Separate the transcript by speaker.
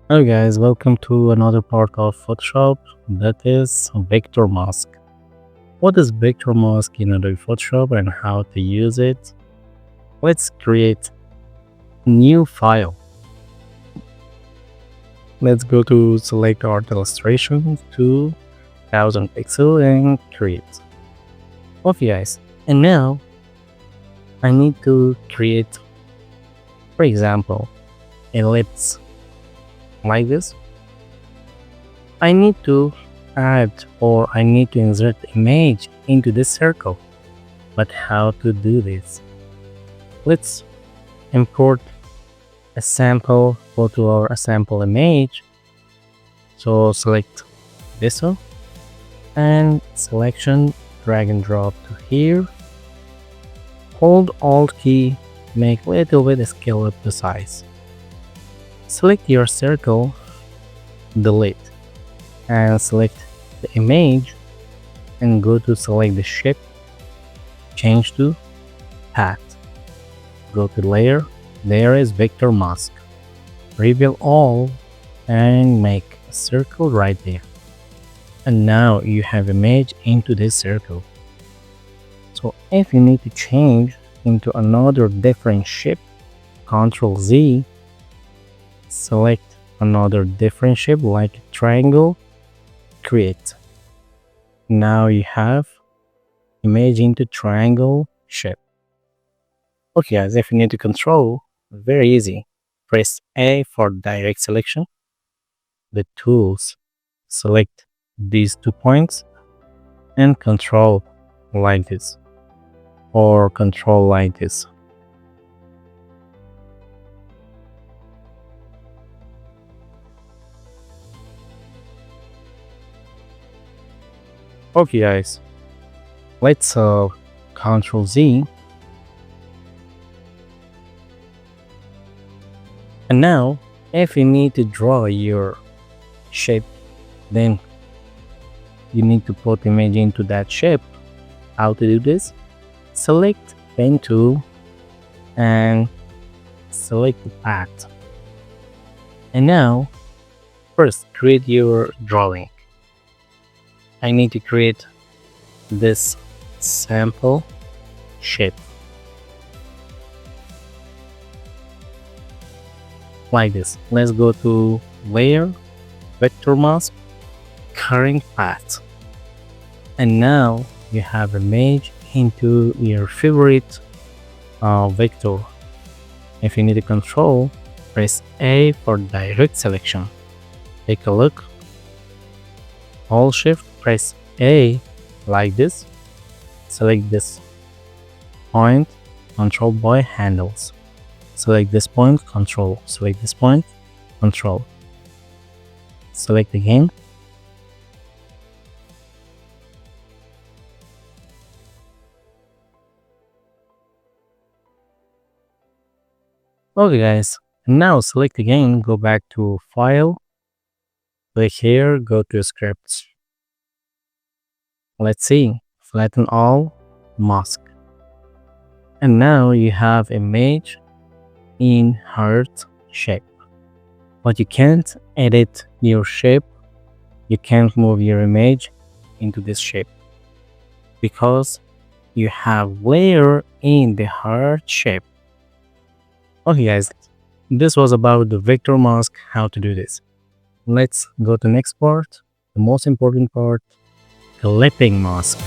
Speaker 1: Hello guys, welcome to another part of Photoshop, that is vector mask. What is vector mask in Adobe Photoshop and how to use it? Let's create new file. Let's go to select art illustration 2000 pixel and create. Okay guys, and now I need to create, for example, ellipse like this. I need to add or I need to insert image into this circle. But how to do this? Let's import a sample photo or a sample image. So select this one and selection, drag and drop to here. Hold Alt key, make a little bit scale up the size. Select your circle, delete, and select the image and go to select the shape, change to path. Go to layer, there is vector mask. Reveal all and make a circle right there. And now you have image into this circle. So if you need to change into another different shape, Ctrl Z, select another different shape like a triangle, create. Now you have image into triangle shape. Okay guys, if you need to control, very easy. Press A for direct selection. The tools, select these 2 points and control like this or control like this. Okay guys, let's Ctrl Z. And now if you need to draw your shape, then you need to put image into that shape. How to do this? Select pen tool and select the path. And now first create your drawing. I need to create this sample shape like this. Let's go to layer, vector mask, current path, and now you have image into your favorite vector. If you need to control, press A for direct selection. Take a look, hold shift, press A like this, select this point, control by handles, select this point, control, select this point, control, select again, okay guys, now select again, go back to file, click here, go to scripts. Let's see, flatten all, mask. And now you have image in heart shape. But you can't edit your shape, you can't move your image into this shape because you have layer in the heart shape. Okay guys, this was about the vector mask, how to do this. Let's go to next part, the most important part, clipping mask.